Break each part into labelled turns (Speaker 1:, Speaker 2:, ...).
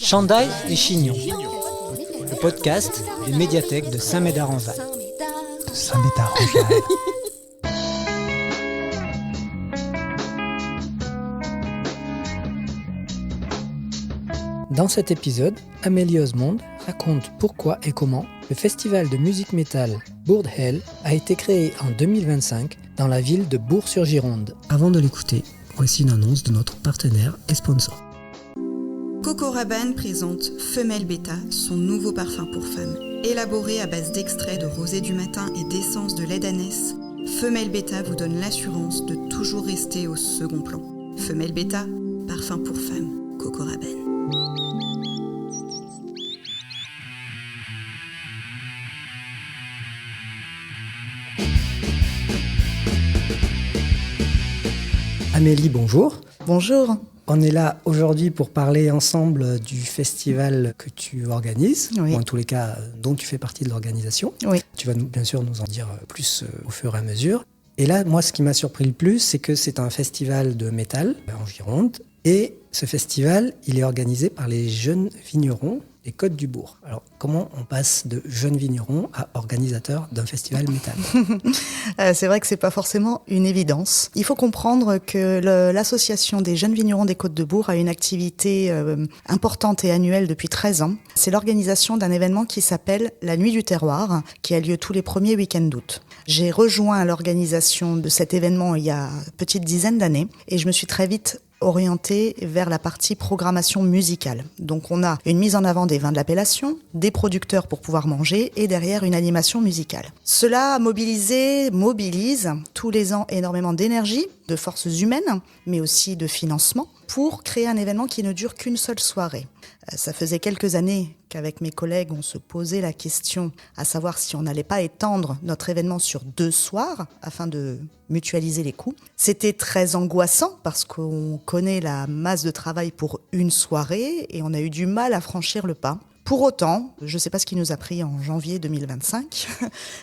Speaker 1: Chandail et Chignon, le podcast des médiathèques de Saint-Médard-en-Val.
Speaker 2: Saint-Médard-en-Val.
Speaker 1: Dans cet épisode, Amélie Osmond raconte pourquoi et comment le festival de musique métal Bourdhel a été créé en 2025 dans la ville de Bourg-sur-Gironde. Avant de l'écouter, voici une annonce de notre partenaire et sponsor.
Speaker 3: Coco Rabanne présente Femelle Beta, son nouveau parfum pour femmes. Élaboré à base d'extraits de rosée du matin et d'essence de lait d'ânesse, Femelle Beta vous donne l'assurance de toujours rester au second plan. Femelle Beta, parfum pour femmes, Coco Rabanne.
Speaker 1: Amélie, bonjour.
Speaker 4: Bonjour.
Speaker 1: On est là aujourd'hui pour parler ensemble du festival que tu organises,
Speaker 4: Oui.
Speaker 1: ou en tous les cas dont tu fais partie de l'organisation.
Speaker 4: Oui.
Speaker 1: Tu vas bien sûr nous en dire plus au fur et à mesure. Et là, moi, ce qui m'a surpris le plus, c'est que c'est un festival de métal en Gironde. Et ce festival, il est organisé par les jeunes vignerons des Côtes du Bourg. Alors, comment on passe de jeunes vignerons à organisateurs d'un festival métal ?
Speaker 4: C'est vrai que c'est pas forcément une évidence. Il faut comprendre que l'association des jeunes vignerons des Côtes de Bourg a une activité importante et annuelle depuis 13 ans. C'est l'organisation d'un événement qui s'appelle la Nuit du Terroir, qui a lieu tous les premiers week-ends d'août. J'ai rejoint l'organisation de cet événement il y a une petite dizaine d'années et je me suis très vite orientée vers la partie programmation musicale. Donc on a une mise en avant des vins de l'appellation, des producteurs pour pouvoir manger et derrière une animation musicale. Cela mobilise tous les ans énormément d'énergie, de forces humaines, mais aussi de financement pour créer un événement qui ne dure qu'une seule soirée. Ça faisait quelques années qu'avec mes collègues, on se posait la question à savoir si on n'allait pas étendre notre événement sur 2 soirs afin de mutualiser les coûts. C'était très angoissant parce qu'on connaît la masse de travail pour une soirée et on a eu du mal à franchir le pas. Pour autant, je ne sais pas ce qui nous a pris en janvier 2025,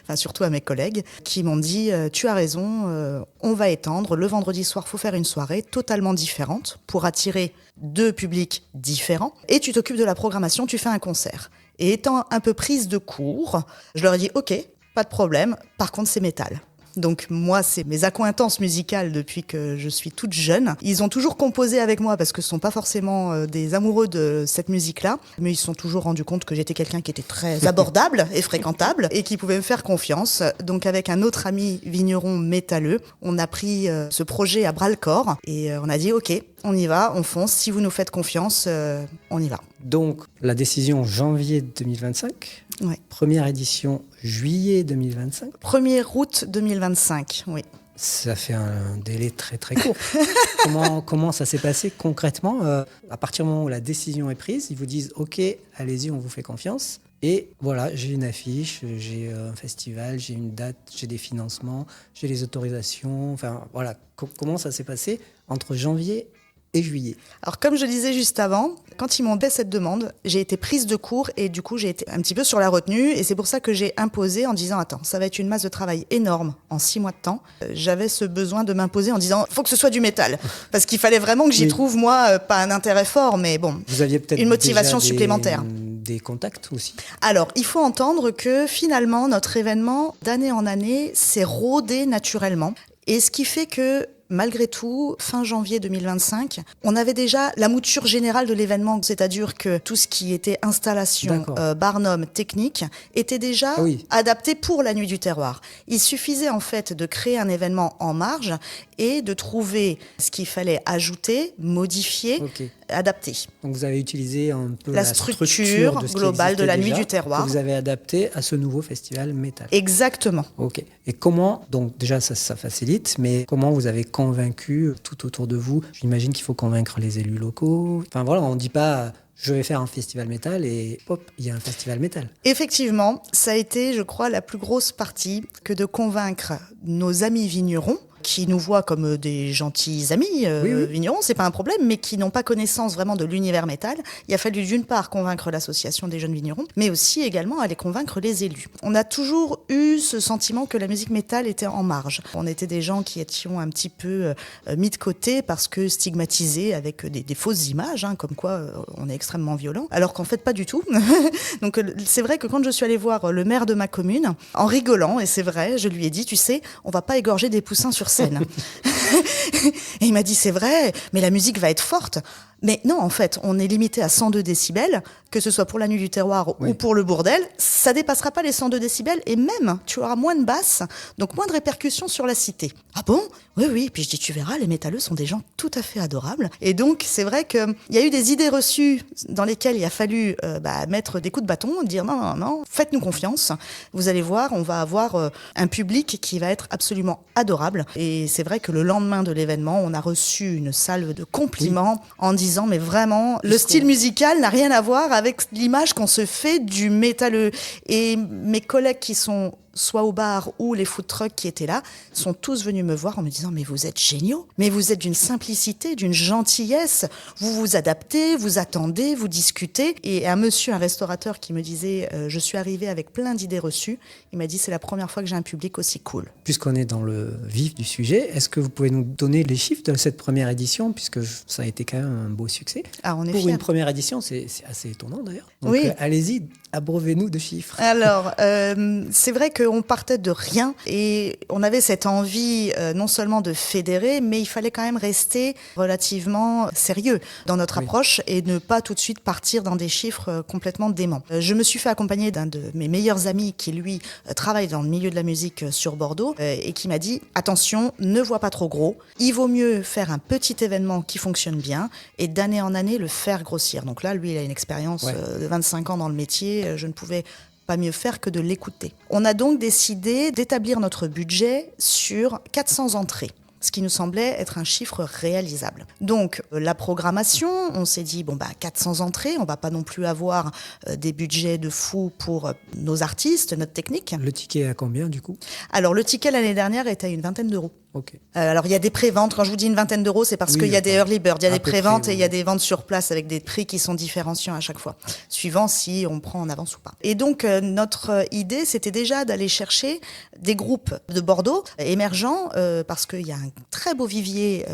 Speaker 4: enfin surtout à mes collègues, qui m'ont dit « Tu as raison, on va étendre. Le vendredi soir, il faut faire une soirée totalement différente pour attirer 2 publics différents. Et tu t'occupes de la programmation, tu fais un concert. » Et étant un peu prise de court, je leur ai dit « Ok, pas de problème, par contre c'est métal. » Donc moi, c'est mes accointances musicales depuis que je suis toute jeune. Ils ont toujours composé avec moi parce que ce ne sont pas forcément des amoureux de cette musique-là, mais ils se sont toujours rendus compte que j'étais quelqu'un qui était très abordable et fréquentable et qui pouvait me faire confiance. Donc avec un autre ami vigneron métalleux, on a pris ce projet à bras-le-corps et on a dit ok, on y va, on fonce. Si vous nous faites confiance, on y va.
Speaker 1: Donc, la décision janvier 2025,
Speaker 4: Ouais.
Speaker 1: première édition juillet 2025.
Speaker 4: 1er août 2025, oui.
Speaker 1: Ça fait un délai très très court. Comment ça s'est passé concrètement à partir du moment où la décision est prise, ils vous disent « Ok, allez-y, on vous fait confiance ». Et voilà, j'ai une affiche, j'ai un festival, j'ai une date, j'ai des financements, j'ai les autorisations. Enfin voilà, comment ça s'est passé entre janvier et juillet?
Speaker 4: Alors comme je disais juste avant, quand ils m'ont fait cette demande, j'ai été prise de court et du coup j'ai été un petit peu sur la retenue et c'est pour ça que j'ai imposé en disant attends, ça va être une masse de travail énorme en 6 mois de temps. J'avais ce besoin de m'imposer en disant faut que ce soit du métal parce qu'il fallait vraiment que j'y trouve moi pas un intérêt fort mais bon,
Speaker 1: vous aviez peut-être
Speaker 4: une motivation
Speaker 1: déjà
Speaker 4: supplémentaire.
Speaker 1: Des contacts aussi.
Speaker 4: Alors, il faut entendre que finalement, notre événement, d'année en année, s'est rodé naturellement. Et ce qui fait que, malgré tout, fin janvier 2025, on avait déjà la mouture générale de l'événement, c'est-à-dire que tout ce qui était installation, barnum, technique, était déjà adapté pour la Nuit du Terroir. Il suffisait en fait de créer un événement en marge et de trouver ce qu'il fallait ajouter, modifier, adapter.
Speaker 1: Donc vous avez utilisé un peu
Speaker 4: la structure
Speaker 1: de ce
Speaker 4: globale de la
Speaker 1: déjà,
Speaker 4: Nuit du Terroir.
Speaker 1: Que vous avez adapté à ce nouveau festival métal.
Speaker 4: Exactement.
Speaker 1: Ok. Et comment, donc déjà ça facilite, mais comment vous avez convaincu tout autour de vous? J'imagine qu'il faut convaincre les élus locaux. Enfin voilà, on ne dit pas je vais faire un festival métal et hop, il y a un festival métal.
Speaker 4: Effectivement, ça a été, je crois, la plus grosse partie que de convaincre nos amis vignerons qui nous voient comme des gentils amis vignerons, c'est pas un problème, mais qui n'ont pas connaissance vraiment de l'univers métal. Il a fallu d'une part convaincre l'association des jeunes vignerons, mais aussi également aller convaincre les élus. On a toujours eu ce sentiment que la musique métal était en marge. On était des gens qui étions un petit peu mis de côté parce que stigmatisés avec des fausses images, comme quoi on est extrêmement violent, alors qu'en fait pas du tout. Donc c'est vrai que quand je suis allée voir le maire de ma commune, en rigolant, et c'est vrai, je lui ai dit, tu sais, on va pas égorger des poussins sur scène. Et il m'a dit, c'est vrai, mais la musique va être forte. Mais non, en fait, on est limité à 102 décibels, que ce soit pour la nuit du terroir ou pour le bourdel. Ça dépassera pas les 102 décibels et même, tu auras moins de basses, donc moins de répercussions sur la cité. Ah bon ? Oui, oui. Puis je dis, tu verras, les métalleux sont des gens tout à fait adorables. Et donc, c'est vrai qu'il y a eu des idées reçues dans lesquelles il a fallu mettre des coups de bâton, dire non, faites-nous confiance. Vous allez voir, on va avoir un public qui va être absolument adorable. Et c'est vrai que le lendemain de l'événement, on a reçu une salve de compliments en disant mais vraiment, le style musical n'a rien à voir avec l'image qu'on se fait du métalleux. Et mes collègues qui sont soit au bar ou les food trucks qui étaient là, sont tous venus me voir en me disant mais vous êtes géniaux, mais vous êtes d'une simplicité, d'une gentillesse, vous vous adaptez, vous attendez, vous discutez. Et un restaurateur qui me disait je suis arrivé avec plein d'idées reçues, il m'a dit c'est la première fois que j'ai un public aussi cool.
Speaker 1: Puisqu'on est dans le vif du sujet, est-ce que vous pouvez nous donner les chiffres de cette première édition, puisque ça a été quand même un beau succès.
Speaker 4: On est
Speaker 1: Pour
Speaker 4: fiers.
Speaker 1: une première édition, c'est assez étonnant d'ailleurs. Donc
Speaker 4: oui.
Speaker 1: Allez-y, abreuvez-nous de chiffres.
Speaker 4: Alors, c'est vrai qu'on partait de rien et on avait cette envie non seulement de fédérer, mais il fallait quand même rester relativement sérieux dans notre approche et ne pas tout de suite partir dans des chiffres complètement déments. Je me suis fait accompagner d'un de mes meilleurs amis qui, lui, travaille dans le milieu de la musique sur Bordeaux et qui m'a dit « Attention, ne vois pas trop gros, il vaut mieux faire un petit événement qui fonctionne bien et d'année en année le faire grossir. » Donc là, lui, il a une expérience de 25 ans dans le métier, je ne pouvais pas mieux faire que de l'écouter. On a donc décidé d'établir notre budget sur 400 entrées, ce qui nous semblait être un chiffre réalisable. Donc, la programmation, on s'est dit, 400 entrées, on va pas non plus avoir des budgets de fou pour nos artistes, notre technique.
Speaker 1: Le ticket est à combien, du coup ?
Speaker 4: Alors, le ticket l'année dernière était à une vingtaine d'euros.
Speaker 1: Okay.
Speaker 4: Alors, il y a des préventes. Quand je vous dis une vingtaine d'euros, c'est parce qu'il y a des early birds. Il y a des préventes et il y a des ventes sur place avec des prix qui sont différenciants à chaque fois, suivant si on prend en avance ou pas. Et donc, notre idée, c'était déjà d'aller chercher des groupes de Bordeaux émergents, parce qu'il y a un très beau vivier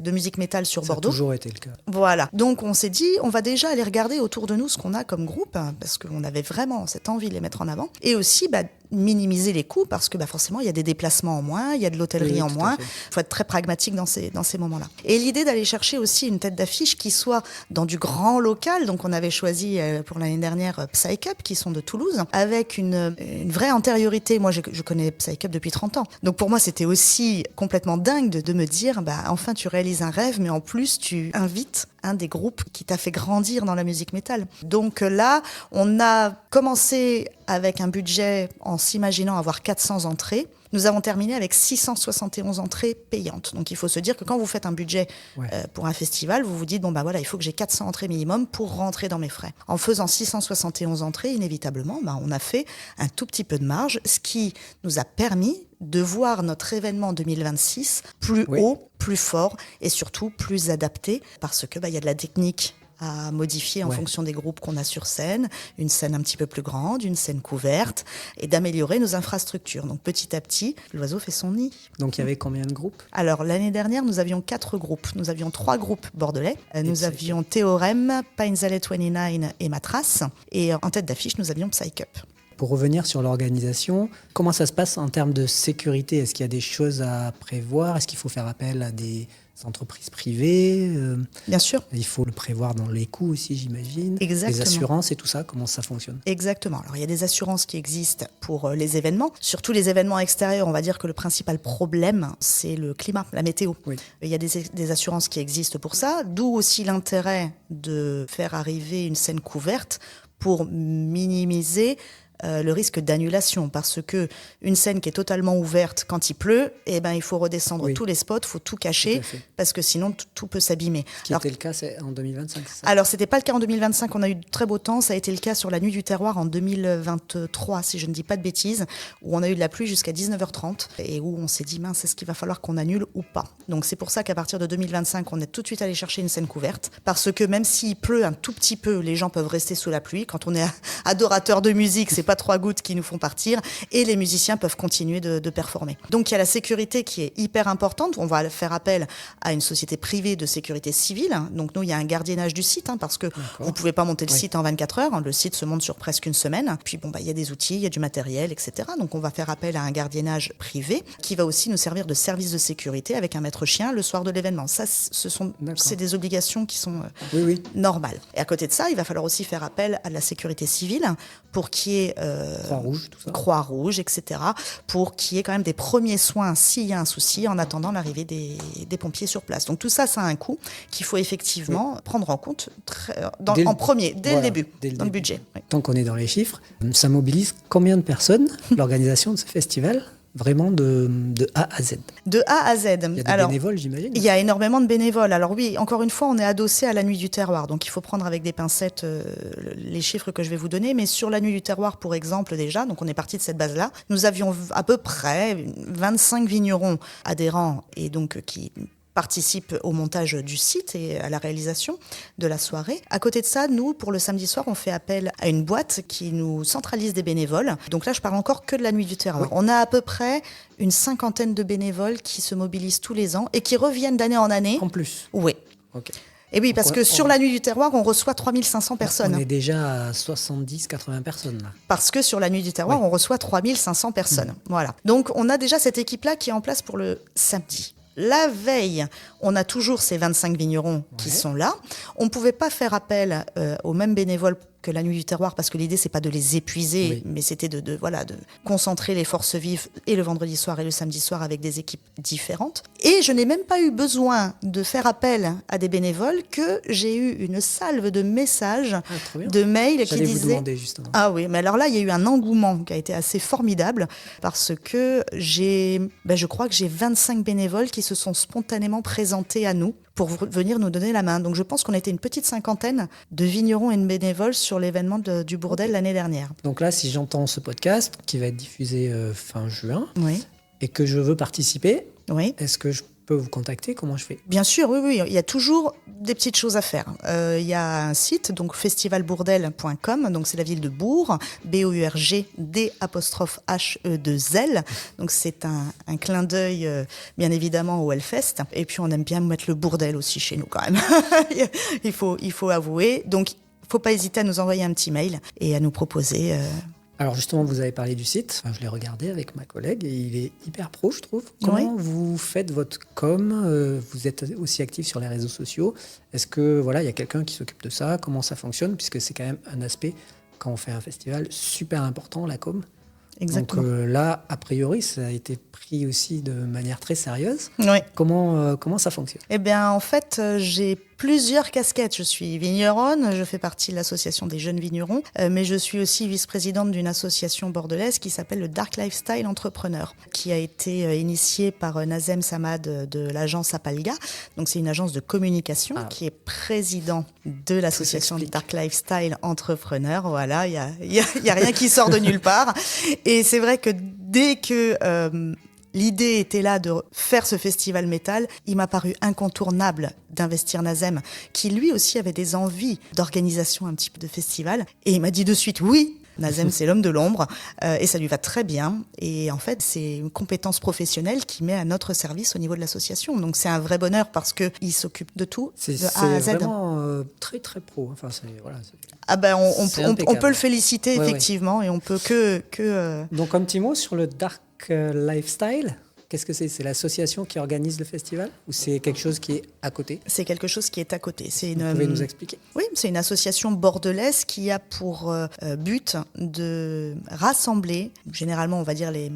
Speaker 4: de musique métal sur Bordeaux.
Speaker 1: Ça a toujours été le cas.
Speaker 4: Voilà. Donc, on s'est dit, on va déjà aller regarder autour de nous ce qu'on a comme groupe, parce qu'on avait vraiment cette envie de les mettre en avant. Et aussi, minimiser les coûts, parce que forcément, il y a des déplacements en moins, il y a de l'hôtellerie en moins. Il faut être très pragmatique dans ces moments-là. Et l'idée d'aller chercher aussi une tête d'affiche qui soit dans du grand local. Donc, on avait choisi pour l'année dernière Psy Cup, qui sont de Toulouse, avec une vraie antériorité. Moi, je connais Psy Cup depuis 30 ans. Donc, pour moi, c'était aussi complètement dingue de me dire, enfin, tu réalises un rêve, mais en plus, tu invites un des groupes qui t'a fait grandir dans la musique métal. Donc là, on a commencé avec un budget en s'imaginant avoir 400 entrées. Nous avons terminé avec 671 entrées payantes. Donc il faut se dire que quand vous faites un budget pour un festival, vous vous dites, il faut que j'ai 400 entrées minimum pour rentrer dans mes frais. En faisant 671 entrées, inévitablement, on a fait un tout petit peu de marge, ce qui nous a permis de voir notre événement 2026 plus haut, plus fort et surtout plus adapté, parce que y a de la technique à modifier en fonction des groupes qu'on a sur scène, une scène un petit peu plus grande, une scène couverte, et d'améliorer nos infrastructures. Donc petit à petit, l'oiseau fait son nid.
Speaker 1: Donc il y avait combien de groupes ?
Speaker 4: Alors l'année dernière, nous avions 4 groupes. Nous avions 3 groupes bordelais. Nous avions Théorème, Pines Alley 29 et Matras. Et en tête d'affiche, nous avions Psy Cup.
Speaker 1: Pour revenir sur l'organisation, comment ça se passe en termes de sécurité ? Est-ce qu'il y a des choses à prévoir ? Est-ce qu'il faut faire appel à des entreprises privées ?
Speaker 4: Bien sûr.
Speaker 1: Il faut le prévoir dans les coûts aussi, j'imagine.
Speaker 4: Exactement.
Speaker 1: Les assurances et tout ça, comment ça fonctionne ?
Speaker 4: Exactement. Alors, il y a des assurances qui existent pour les événements. Surtout les événements extérieurs, on va dire que le principal problème, c'est le climat, la météo. Oui. Il y a des assurances qui existent pour ça, d'où aussi l'intérêt de faire arriver une scène couverte pour minimiser le risque d'annulation, parce que une scène qui est totalement ouverte quand il pleut, il faut redescendre tous les spots, il faut tout cacher, parce que sinon tout peut s'abîmer.
Speaker 1: Ce qui était le cas en 2025, c'est ça ?
Speaker 4: Alors c'était pas le cas en 2025, on a eu de très beau temps, ça a été le cas sur la nuit du terroir en 2023, si je ne dis pas de bêtises, où on a eu de la pluie jusqu'à 19h30 et où on s'est dit mince, est-ce qu'il va falloir qu'on annule ou pas ? Donc c'est pour ça qu'à partir de 2025, on est tout de suite allé chercher une scène couverte, parce que même s'il pleut un tout petit peu, les gens peuvent rester sous la pluie. Quand on est adorateur de musique, c'est pas 3 gouttes qui nous font partir et les musiciens peuvent continuer de performer. Donc il y a la sécurité qui est hyper importante. On va faire appel à une société privée de sécurité civile. Donc nous, il y a un gardiennage du site parce que vous pouvez pas monter le site en 24 heures. Le site se monte sur presque une semaine. Puis il y a des outils, il y a du matériel, etc. Donc on va faire appel à un gardiennage privé qui va aussi nous servir de service de sécurité avec un maître chien le soir de l'événement. Ça, c'est des obligations qui sont normales. Et à côté de ça, il va falloir aussi faire appel à la sécurité civile pour qu'il y ait
Speaker 1: Croix-Rouge, tout ça.
Speaker 4: Croix-Rouge, etc. Pour qu'il y ait quand même des premiers soins s'il y a un souci en attendant l'arrivée des pompiers sur place. Donc tout ça, ça a un coût qu'il faut effectivement prendre en compte dès le début, dans le budget. Oui.
Speaker 1: Tant qu'on est dans les chiffres, ça mobilise combien de personnes, l'organisation de ce festival ? Vraiment de A à Z.
Speaker 4: De A à Z.
Speaker 1: Il y a des bénévoles, j'imagine.
Speaker 4: Il y a énormément de bénévoles. Alors oui, encore une fois, on est adossé à la Nuit du Terroir. Donc il faut prendre avec des pincettes les chiffres que je vais vous donner. Mais sur la Nuit du Terroir, pour exemple, déjà, donc on est parti de cette base-là, nous avions à peu près 25 vignerons adhérents et donc qui participent au montage du site et à la réalisation de la soirée. À côté de ça, nous, pour le samedi soir, on fait appel à une boîte qui nous centralise des bénévoles. Donc là, je parle encore que de la Nuit du Terroir. On a à peu près une 50aine de bénévoles qui se mobilisent tous les ans et qui reviennent d'année en année.
Speaker 1: En plus.
Speaker 4: Oui.
Speaker 1: Ok.
Speaker 4: Et oui, parce que sur la Nuit du Terroir, on reçoit 3500 personnes.
Speaker 1: On est déjà à 70-80 personnes là.
Speaker 4: Parce que sur la Nuit du Terroir, on reçoit 3500 personnes. Voilà. Donc on a déjà cette équipe-là qui est en place pour le samedi. La veille, on a toujours ces 25 vignerons qui sont là. On ne pouvait pas faire appel aux mêmes bénévoles que la Nuit du Terroir parce que l'idée, c'est pas de les épuiser, mais c'était de concentrer les forces vives et le vendredi soir et le samedi soir avec des équipes différentes. Et je n'ai même pas eu besoin de faire appel à des bénévoles que j'ai eu une salve de messages, de mails qui disaient...
Speaker 1: vous demander justement.
Speaker 4: Ah oui, mais alors là, il y a eu un engouement qui a été assez formidable parce que je crois que j'ai 25 bénévoles qui se sont spontanément présentés à nous pour venir nous donner la main. Donc je pense qu'on était une petite 50aine de vignerons et de bénévoles sur l'événement du Bourdel l'année dernière.
Speaker 1: Donc là, si j'entends ce podcast qui va être diffusé fin juin et que je veux participer, est-ce que je peux vous contacter? Comment je fais?
Speaker 4: Bien sûr, oui. Il y a toujours des petites choses à faire. Il y a un site, donc festivalbourdel.com, donc c'est la ville de Bourg, BOURG-D'-HE2L. Donc c'est un clin d'œil, bien évidemment, au Hellfest. Et puis on aime bien mettre le bourdel aussi chez nous quand même. il faut avouer. Donc il ne faut pas hésiter à nous envoyer un petit mail et à nous proposer...
Speaker 1: Alors justement, vous avez parlé du site. Je l'ai regardé avec ma collègue et il est hyper pro, je trouve. Comment vous faites votre com? Vous êtes aussi actif sur les réseaux sociaux. Est-ce que il y a quelqu'un qui s'occupe de ça? Comment ça fonctionne? Puisque c'est quand même un aspect, quand on fait un festival, super important, la com.
Speaker 4: Exactement.
Speaker 1: Donc là, a priori, ça a été pris aussi de manière très sérieuse.
Speaker 4: Oui.
Speaker 1: Comment ça fonctionne?
Speaker 4: Eh bien, en fait, j'ai plusieurs casquettes. Je suis vigneronne, je fais partie de l'association des jeunes vignerons, mais je suis aussi vice-présidente d'une association bordelaise qui s'appelle le Dark Lifestyle Entrepreneur, qui a été initiée par Nazem Samad de l'agence Apalga. Donc, c'est une agence de communication qui est président de l'association Dark Lifestyle Entrepreneur. Voilà, il y a rien qui sort de nulle part. Et c'est vrai que dès que l'idée était là de faire ce festival métal, il m'a paru incontournable d'investir Nazem, qui lui aussi avait des envies d'organisation un petit peu de festival. Et il m'a dit de suite oui. Nazem, c'est l'homme de l'ombre et ça lui va très bien. Et en fait, c'est une compétence professionnelle qu'il met à notre service au niveau de l'association. Donc, c'est un vrai bonheur parce qu'il s'occupe de tout, de A à Z.
Speaker 1: C'est vraiment très, très pro. Enfin,
Speaker 4: on peut le féliciter, effectivement, et on peut que...
Speaker 1: Donc, un petit mot sur le Dark Lifestyle. Qu'est-ce que c'est? C'est l'association qui organise le festival ou c'est quelque chose qui est à côté?
Speaker 4: C'est quelque chose qui est à côté.
Speaker 1: Vous pouvez nous expliquer?
Speaker 4: Oui, c'est une association bordelaise qui a pour but de rassembler, généralement on va dire les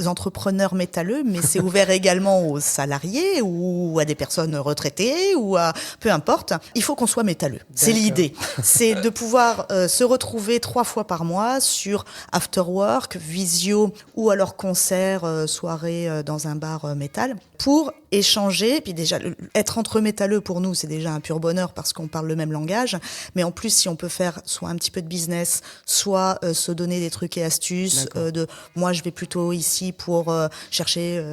Speaker 4: entrepreneurs métalleux, mais c'est ouvert également aux salariés ou à des personnes retraitées ou à peu importe. Il faut qu'on soit métalleux. C'est l'idée. C'est de pouvoir se retrouver 3 fois par mois sur after work, visio ou alors concert, soirée dans un bar métal pour échanger. Puis déjà, être entre métalleux pour nous, c'est déjà un pur bonheur parce qu'on parle le même langage. Mais en plus, si on peut faire soit un petit peu de business, soit se donner des trucs et astuces de moi, je vais plutôt ici aussi pour chercher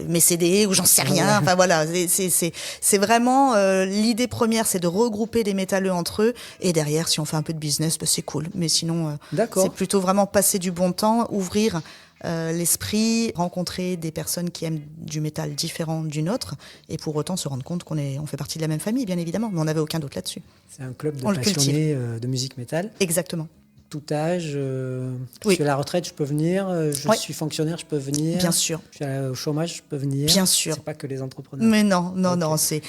Speaker 4: mes CD ou j'en sais rien. Enfin voilà, c'est vraiment l'idée première, c'est de regrouper des métalleux entre eux. Et derrière, si on fait un peu de business, c'est cool. Mais sinon, c'est plutôt vraiment passer du bon temps, ouvrir l'esprit, rencontrer des personnes qui aiment du métal différent d'une autre, et pour autant se rendre compte on fait partie de la même famille, bien évidemment, mais on n'avait aucun doute là-dessus.
Speaker 1: C'est un club de passionnés de musique métal.
Speaker 4: Exactement.
Speaker 1: Tout âge, je suis à la retraite, je peux venir, je suis fonctionnaire, je peux venir.
Speaker 4: Bien sûr.
Speaker 1: Je suis au chômage, je peux venir.
Speaker 4: Bien sûr.
Speaker 1: C'est pas que les entrepreneurs.
Speaker 4: Mais non, c'est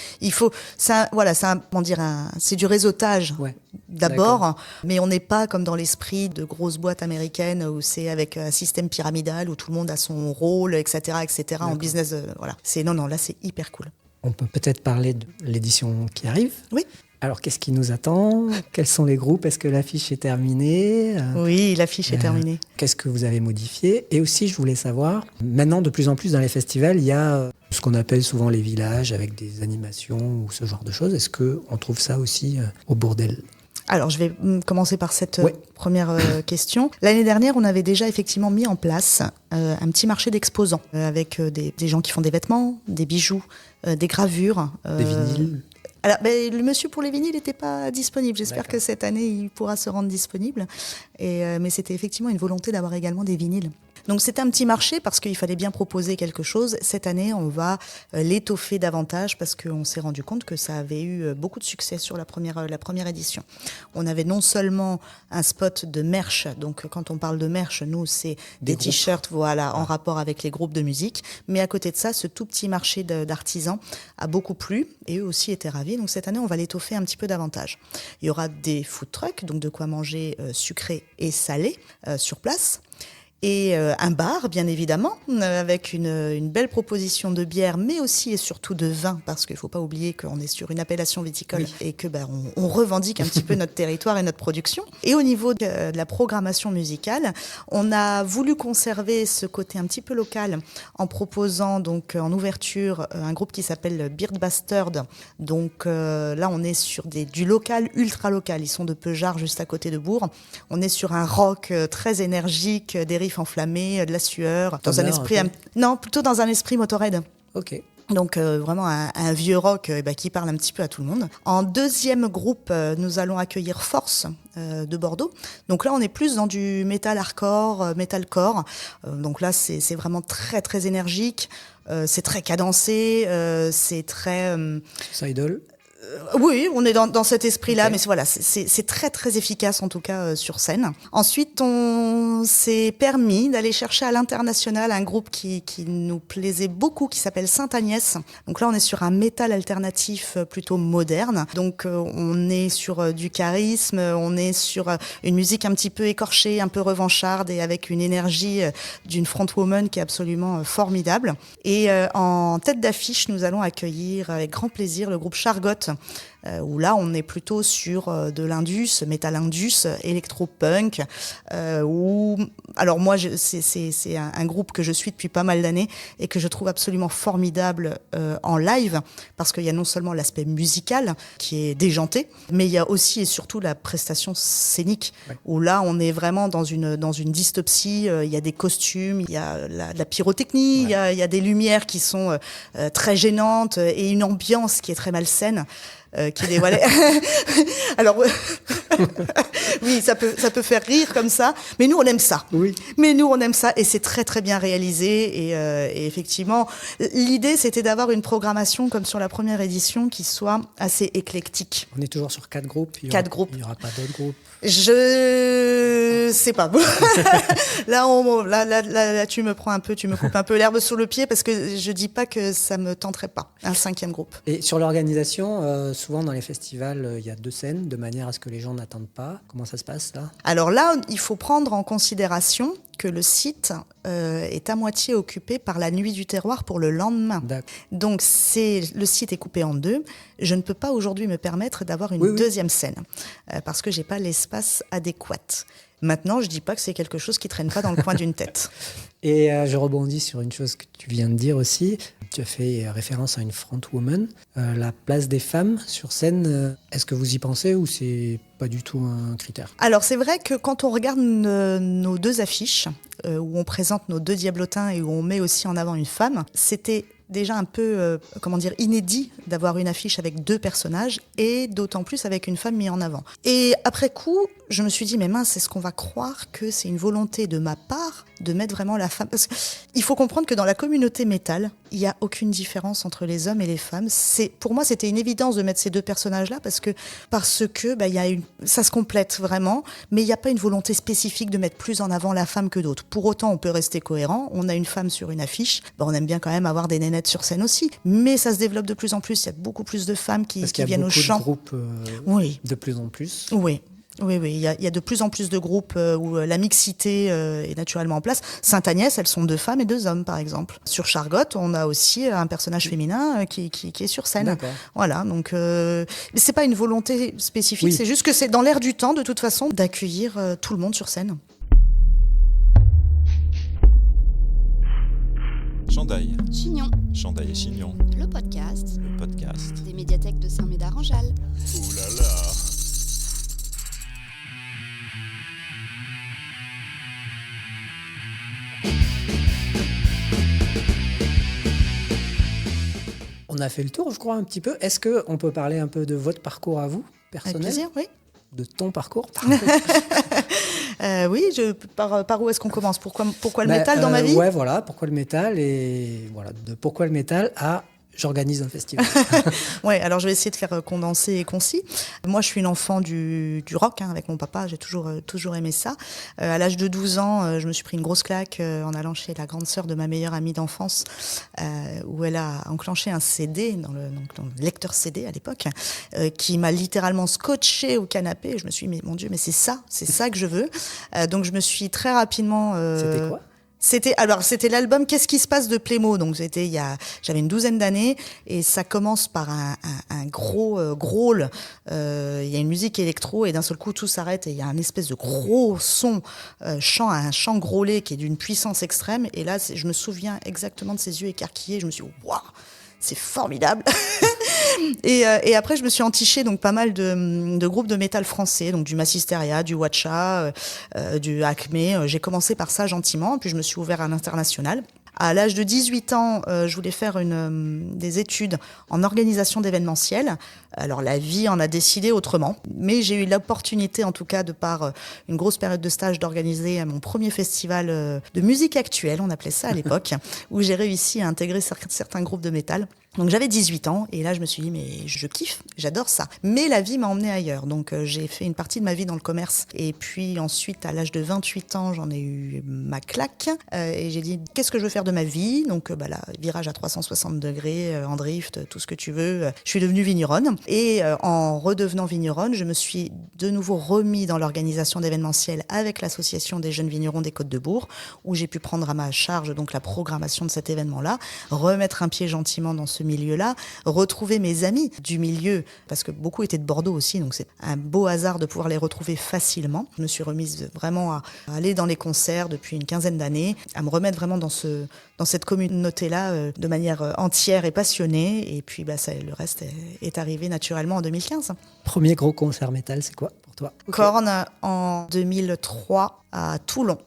Speaker 4: du réseautage. D'abord, mais on n'est pas comme dans l'esprit de grosses boîtes américaines où c'est avec un système pyramidal où tout le monde a son rôle, etc., en business. Là c'est hyper cool.
Speaker 1: On peut peut-être parler de l'édition qui arrive.
Speaker 4: Oui.
Speaker 1: Alors, qu'est-ce qui nous attend? Quels sont les groupes? Est-ce que l'affiche est terminée?
Speaker 4: Oui, l'affiche est terminée.
Speaker 1: Qu'est-ce que vous avez modifié? Et aussi, je voulais savoir, maintenant, de plus en plus dans les festivals, il y a ce qu'on appelle souvent les villages avec des animations ou ce genre de choses. Est-ce qu'on trouve ça aussi au Bourdelle?
Speaker 4: Alors, je vais commencer par cette première question. L'année dernière, on avait déjà effectivement mis en place un petit marché d'exposants avec des gens qui font des vêtements, des bijoux, des gravures.
Speaker 1: Des vinyles.
Speaker 4: Alors, le monsieur pour les vinyles n'était pas disponible. J'espère que cette année, il pourra se rendre disponible. Mais c'était effectivement une volonté d'avoir également des vinyles. Donc c'était un petit marché parce qu'il fallait bien proposer quelque chose. Cette année, on va l'étoffer davantage parce qu'on s'est rendu compte que ça avait eu beaucoup de succès sur la première édition. On avait non seulement un spot de merch, donc quand on parle de merch, nous c'est des t-shirts en rapport avec les groupes de musique, mais à côté de ça, ce tout petit marché d'artisans a beaucoup plu et eux aussi étaient ravis. Donc cette année, on va l'étoffer un petit peu davantage. Il y aura des food trucks, donc de quoi manger sucré et salé sur place. Et un bar, bien évidemment, avec une belle proposition de bière, mais aussi et surtout de vin, parce qu'il ne faut pas oublier qu'on est sur une appellation viticole et que on revendique un petit peu notre territoire et notre production. Et au niveau de la programmation musicale, on a voulu conserver ce côté un petit peu local en proposant donc en ouverture un groupe qui s'appelle Beard Bastard. Donc là, on est sur du local, ultra local. Ils sont de Peugeard, juste à côté de Bourg. On est sur un rock très énergique, des riffs enflammés, de la sueur, plutôt dans un esprit Motorhead.
Speaker 1: Ok.
Speaker 4: Donc vraiment un vieux rock qui parle un petit peu à tout le monde. En deuxième groupe, nous allons accueillir Force de Bordeaux. Donc là, on est plus dans du metal hardcore, metalcore. Donc là, c'est vraiment très très énergique. C'est très cadencé. C'est très.
Speaker 1: Suicidal.
Speaker 4: Oui, on est dans cet esprit-là, mais voilà, c'est très très efficace en tout cas sur scène. Ensuite, on s'est permis d'aller chercher à l'international un groupe qui nous plaisait beaucoup, qui s'appelle Sainte-Agnès. Donc là, on est sur un métal alternatif plutôt moderne. Donc on est sur du charisme, on est sur une musique un petit peu écorchée, un peu revancharde et avec une énergie d'une frontwoman qui est absolument formidable. Et en tête d'affiche, nous allons accueillir avec grand plaisir le groupe Chargot, où là on est plutôt sur de l'indus, métal indus, électro-punk, alors moi c'est un groupe que je suis depuis pas mal d'années et que je trouve absolument formidable en live, parce qu'il y a non seulement l'aspect musical qui est déjanté, mais il y a aussi et surtout la prestation scénique, où là on est vraiment dans une dystopsie. Il y a des costumes, il y a la pyrotechnie, il y a des lumières qui sont très gênantes et une ambiance qui est très malsaine. Qui dévoilait. Alors, oui, ça peut faire rire comme ça, mais nous on aime ça.
Speaker 1: Oui.
Speaker 4: Mais nous on aime ça et c'est très très bien réalisé. Et effectivement, l'idée c'était d'avoir une programmation comme sur la première édition qui soit assez éclectique.
Speaker 1: On est toujours sur 4 groupes. Il n'y aura pas d'autres groupes.
Speaker 4: Je sais pas. Là, tu me coupes un peu l'herbe sous le pied, parce que je dis pas que ça me tenterait pas un 5e groupe.
Speaker 1: Et sur l'organisation, souvent dans les festivals, il y a 2 scènes, de manière à ce que les gens n'attendent pas. Comment ça se passe là?
Speaker 4: Alors là, il faut prendre en considération que le site est à moitié occupé par la Nuit du Terroir pour le lendemain.
Speaker 1: D'accord.
Speaker 4: Donc le site est coupé en 2. Je ne peux pas aujourd'hui me permettre d'avoir une deuxième scène parce que j'ai pas l'espace adéquat. Maintenant, je dis pas que c'est quelque chose qui traîne pas dans le coin d'une tête.
Speaker 1: Et je rebondis sur une chose que tu viens de dire aussi. Tu as fait référence à une frontwoman. La place des femmes sur scène, est-ce que vous y pensez ou c'est pas du tout un critère?
Speaker 4: Alors c'est vrai que quand on regarde nos deux affiches, où on présente nos deux diablotins et où on met aussi en avant une femme, c'était déjà un peu, inédit d'avoir une affiche avec deux personnages et d'autant plus avec une femme mise en avant. Et après coup, je me suis dit, mais mince, est-ce qu'on va croire que c'est une volonté de ma part de mettre vraiment la femme? Parce qu'il faut comprendre que dans la communauté métal, il n'y a aucune différence entre les hommes et les femmes. Pour moi, c'était une évidence de mettre ces deux personnages-là parce que ça se complète vraiment, mais il n'y a pas une volonté spécifique de mettre plus en avant la femme que d'autres. Pour autant, on peut rester cohérent. On a une femme sur une affiche, on aime bien quand même avoir des nénettes sur scène aussi, mais ça se développe de plus en plus. Il y a beaucoup plus de femmes qui viennent au chant.
Speaker 1: Parce qu'il y a beaucoup de groupes
Speaker 4: oui.
Speaker 1: de plus en plus.
Speaker 4: Oui. Oui, il y a de plus en plus de groupes où la mixité est naturellement en place. Sainte-Agnès, elles sont 2 femmes et 2 hommes, par exemple. Sur Chargotte, on a aussi un personnage féminin qui est sur scène.
Speaker 1: D'accord.
Speaker 4: Voilà, donc c'est pas une volonté spécifique,
Speaker 1: Oui.
Speaker 4: c'est juste que c'est dans l'air du temps, de toute façon, d'accueillir tout le monde sur scène.
Speaker 5: Chandail,
Speaker 6: Chignon,
Speaker 5: Chandail et Chignon,
Speaker 6: le podcast
Speaker 5: le podcast.
Speaker 6: des médiathèques de Saint-Médard-en-Jalles.
Speaker 5: Oh là là.
Speaker 1: On a fait le tour, je crois, un petit peu. Est-ce qu'on peut parler un peu de votre parcours à vous,
Speaker 4: Avec
Speaker 1: personnel?
Speaker 4: plaisir, oui.
Speaker 1: De ton parcours?
Speaker 4: Oui, par où est-ce qu'on commence? Pourquoi le métal dans ma vie?
Speaker 1: Ouais, voilà, pourquoi le métal? Et voilà, de pourquoi le métal à j'organise un festival.
Speaker 4: Ouais, alors je vais essayer de faire condensé et concis. Moi, je suis une enfant du rock, avec mon papa, j'ai toujours aimé ça. À l'âge de 12 ans, je me suis pris une grosse claque en allant chez la grande sœur de ma meilleure amie d'enfance, où elle a enclenché un CD, dans le lecteur CD à l'époque, qui m'a littéralement scotché au canapé. Et je me suis dit, mais mon Dieu, mais c'est ça que je veux. Donc je me suis très rapidement...
Speaker 1: C'était quoi?
Speaker 4: C'était l'album Qu'est-ce qui se passe de Plémo. Donc j'avais une 12aine d'années et ça commence par un gros growl. Il y a une musique électro et d'un seul coup tout s'arrête et il y a un espèce de gros son, un chant grôlé qui est d'une puissance extrême. Et là, je me souviens exactement de ses yeux écarquillés. Je me suis dit, waouh, c'est formidable. Et après, je me suis entichée donc pas mal de groupes de métal français, donc du Massisteria, du Watcha, du Acme. J'ai commencé par ça gentiment, puis je me suis ouvert à l'international. À l'âge de 18 ans, je voulais faire des études en organisation d'événementiel. Alors la vie en a décidé autrement, mais j'ai eu l'opportunité, en tout cas de par une grosse période de stage, d'organiser mon premier festival de musique actuelle, on appelait ça à l'époque, où j'ai réussi à intégrer certains groupes de métal. Donc j'avais 18 ans et là je me suis dit mais je kiffe, j'adore ça. Mais la vie m'a emmenée ailleurs, donc j'ai fait une partie de ma vie dans le commerce et puis ensuite à l'âge de 28 ans j'en ai eu ma claque et j'ai dit qu'est-ce que je veux faire de ma vie. Donc là, virage à 360 degrés, en drift, tout ce que tu veux. Je suis devenue vigneronne et en redevenant vigneronne je me suis de nouveau remis dans l'organisation d'événementiels avec l'association des jeunes vignerons des Côtes-de-Bourg où j'ai pu prendre à ma charge donc la programmation de cet événement-là, remettre un pied gentiment dans ce milieu-là, retrouver mes amis du milieu, parce que beaucoup étaient de Bordeaux aussi, donc c'est un beau hasard de pouvoir les retrouver facilement. Je me suis remise vraiment à aller dans les concerts depuis une 15aine d'années, à me remettre vraiment dans cette communauté-là de manière entière et passionnée, et puis le reste est arrivé naturellement en 2015.
Speaker 1: Premier gros concert métal, c'est quoi pour toi?
Speaker 4: Korn en 2003 à Toulon,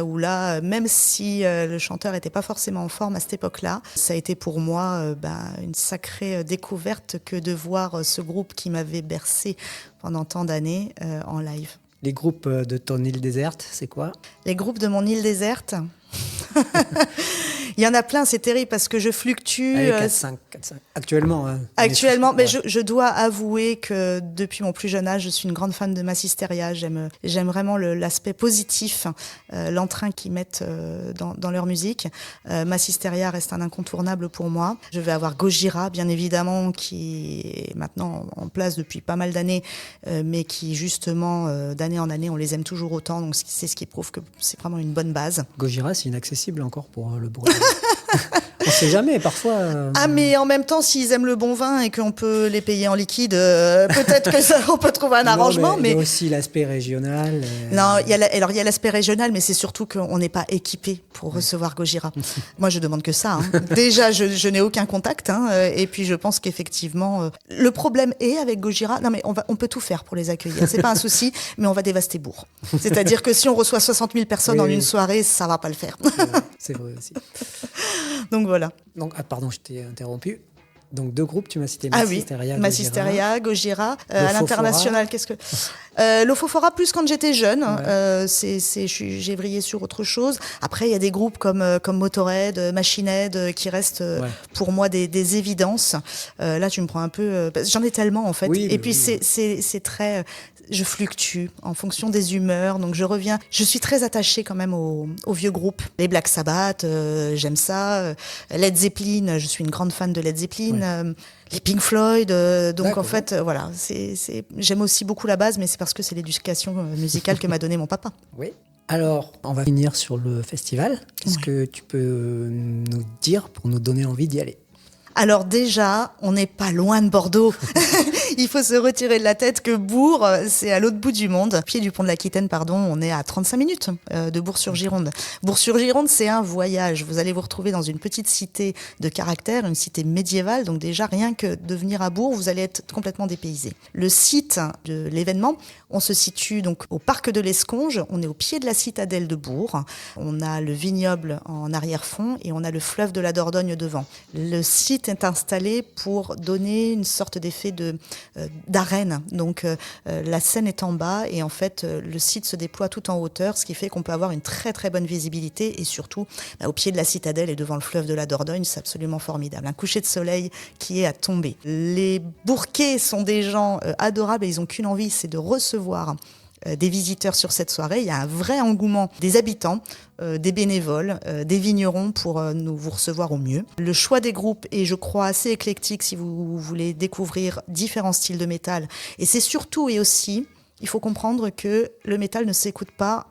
Speaker 4: où là, même si le chanteur n'était pas forcément en forme à cette époque-là, ça a été pour moi une sacrée découverte que de voir ce groupe qui m'avait bercé pendant tant d'années en live.
Speaker 1: Les groupes de ton île déserte, c'est quoi?
Speaker 4: Les groupes de mon île déserte Il y en a plein, c'est terrible parce que je fluctue.
Speaker 1: Allez, 4-5. Actuellement.
Speaker 4: Actuellement, mais je dois avouer que depuis mon plus jeune âge, je suis une grande fan de Massisteria. J'aime vraiment l'aspect positif, l'entrain qu'ils mettent dans leur musique. Massisteria reste un incontournable pour moi. Je vais avoir Gojira, bien évidemment, qui est maintenant en place depuis pas mal d'années, mais qui justement, d'année en année, on les aime toujours autant. Donc c'est ce qui prouve que c'est vraiment une bonne base.
Speaker 1: Gojira, c'est inaccessible encore pour le bruit. On sait jamais, parfois.
Speaker 4: Ah, mais en même temps, s'ils aiment le bon vin et qu'on peut les payer en liquide, peut-être on peut trouver un arrangement.
Speaker 1: Il y a aussi l'aspect régional.
Speaker 4: Non, il y a l'aspect régional, mais c'est surtout qu'on n'est pas équipé pour recevoir Gojira. Moi, je demande que ça. Hein. Déjà, je n'ai aucun contact. Hein, et puis, je pense qu'effectivement, le problème est avec Gojira. Non, mais on peut tout faire pour les accueillir. C'est pas un souci, mais on va dévaster Bourg. C'est-à-dire que si on reçoit 60 000 personnes en une soirée, ça va pas le faire.
Speaker 1: C'est vrai aussi.
Speaker 4: Donc voilà.
Speaker 1: Donc, pardon, je t'ai interrompu. Donc 2 groupes, tu m'as cité
Speaker 4: Massisteria,
Speaker 1: Massisteria,
Speaker 4: Gojira. À l'international, qu'est-ce que l'Ofofora plus quand j'étais jeune. Ouais. J'ai vrillé sur autre chose. Après, il y a des groupes comme Motorhead, Machine Head qui restent pour moi des évidences. Là, tu me prends un peu. J'en ai tellement en fait. Et puis c'est très. Je fluctue en fonction des humeurs, donc je reviens. Je suis très attachée quand même aux vieux groupes. Les Black Sabbath, j'aime ça. Led Zeppelin, je suis une grande fan de Led Zeppelin. Les Pink Floyd, donc en fait, voilà. J'aime aussi beaucoup la base, mais c'est parce que c'est l'éducation musicale que m'a donnée mon papa.
Speaker 1: Oui. Alors, on va finir sur le festival. Qu'est-ce que tu peux nous dire pour nous donner envie d'y aller ?
Speaker 4: Alors déjà, on n'est pas loin de Bordeaux. Il faut se retirer de la tête que Bourg, c'est à l'autre bout du monde. Pied du pont de l'Aquitaine, pardon, on est à 35 minutes de Bourg-sur-Gironde. Bourg-sur-Gironde, c'est un voyage. Vous allez vous retrouver dans une petite cité de caractère, une cité médiévale. Donc déjà, rien que de venir à Bourg, vous allez être complètement dépaysé. Le site de l'événement, on se situe donc au parc de l'Esconge. On est au pied de la citadelle de Bourg. On a le vignoble en arrière-fond et on a le fleuve de la Dordogne devant. Le site est installé pour donner une sorte d'effet d'arène. Donc la scène est en bas et en fait le site se déploie tout en hauteur, ce qui fait qu'on peut avoir une très très bonne visibilité et surtout au pied de la citadelle et devant le fleuve de la Dordogne, c'est absolument formidable. Un coucher de soleil qui est à tomber. Les Bourquais sont des gens adorables et ils n'ont qu'une envie, c'est de recevoir des visiteurs sur cette soirée. Il y a un vrai engouement des habitants, des bénévoles, des vignerons pour vous recevoir au mieux. Le choix des groupes est, je crois, assez éclectique si vous voulez découvrir différents styles de métal. Et c'est surtout et aussi, il faut comprendre que le métal ne s'écoute pas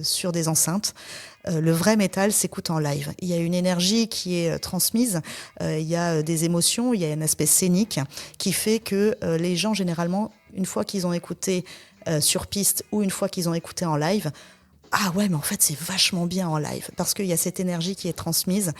Speaker 4: sur des enceintes. Le vrai métal s'écoute en live. Il y a une énergie qui est transmise, il y a des émotions, il y a un aspect scénique qui fait que les gens, généralement, une fois qu'ils ont écouté sur piste ou une fois qu'ils ont écouté en live, ah ouais, mais en fait, c'est vachement bien en live parce qu'il y a cette énergie qui est transmise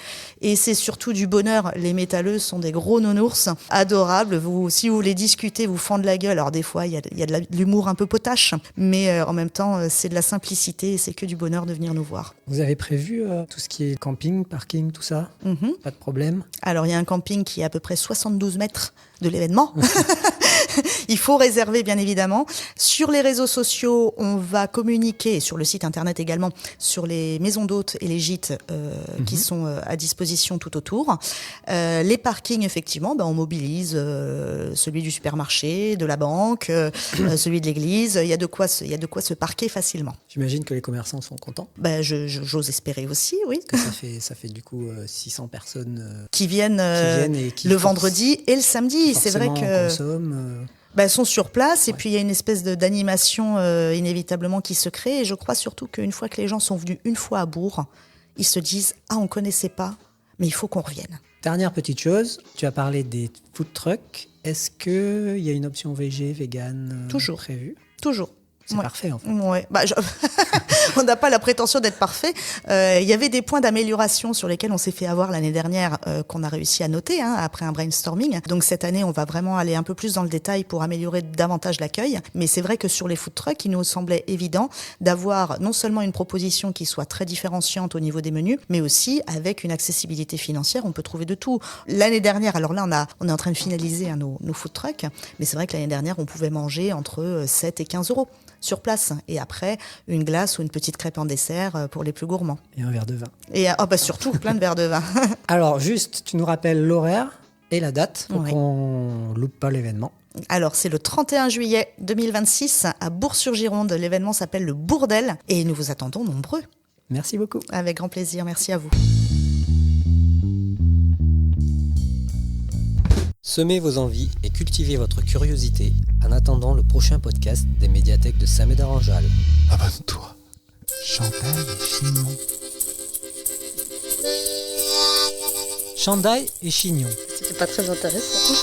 Speaker 4: et c'est surtout du bonheur. Les métalleux sont des gros nounours adorables. Si vous voulez discuter, vous fendent la gueule. Alors des fois, il y a de l'humour un peu potache, mais en même temps, c'est de la simplicité et c'est que du bonheur de venir nous voir.
Speaker 1: Vous avez prévu tout ce qui est camping, parking, tout ça ? Pas de problème ?
Speaker 4: Alors, il y a un camping qui est à peu près 72 mètres de l'événement. Il faut réserver, bien évidemment. Sur les réseaux sociaux, on va communiquer, et sur le site internet également, sur les maisons d'hôtes et les gîtes qui sont à disposition tout autour. Les parkings, effectivement, on mobilise celui du supermarché, de la banque, celui de l'église. Il y a de quoi se parquer facilement.
Speaker 1: J'imagine que les commerçants sont contents.
Speaker 4: J'ose espérer aussi, oui.
Speaker 1: Que ça fait du coup 600 personnes
Speaker 4: qui viennent et qui le vendredi et le samedi. C'est vrai que sont sur place et puis il y a une espèce d'animation inévitablement qui se crée et je crois surtout qu'une fois que les gens sont venus une fois à Bourg, ils se disent « Ah, on ne connaissait pas, mais il faut qu'on revienne ». Dernière
Speaker 1: petite chose, tu as parlé des food trucks. Est-ce qu'il y a une option végé, vegan prévue ? Toujours. C'est parfait, en fait. Ouais. On n'a pas la prétention d'être parfait. Il y avait des points d'amélioration sur lesquels on s'est fait avoir l'année dernière qu'on a réussi à noter après un brainstorming. Donc cette année, on va vraiment aller un peu plus dans le détail pour améliorer davantage l'accueil. Mais c'est vrai que sur les food trucks, il nous semblait évident d'avoir non seulement une proposition qui soit très différenciante au niveau des menus, mais aussi avec une accessibilité financière. On peut trouver de tout. L'année dernière, alors là, on est en train de finaliser nos food trucks, mais c'est vrai que l'année dernière, on pouvait manger entre 7 et 15 euros sur place. Et après, une glace ou une petite crêpe en dessert pour les plus gourmands. Et un verre de vin.
Speaker 4: Et surtout, plein de verres de vin.
Speaker 1: Alors, juste, tu nous rappelles l'horaire et la date pour qu'on loupe pas l'événement.
Speaker 4: Alors, c'est le 31 juillet 2026 à Bourg-sur-Gironde. L'événement s'appelle le Bourdel et nous vous attendons nombreux.
Speaker 1: Merci beaucoup.
Speaker 4: Avec grand plaisir. Merci à vous.
Speaker 1: Semez vos envies et cultivez votre curiosité en attendant le prochain podcast des médiathèques de Saint-Médard-en-Jalles.
Speaker 2: Abonne-toi. Chantal et Chignon.
Speaker 1: Chandail et chignon.
Speaker 7: C'était pas très intéressant.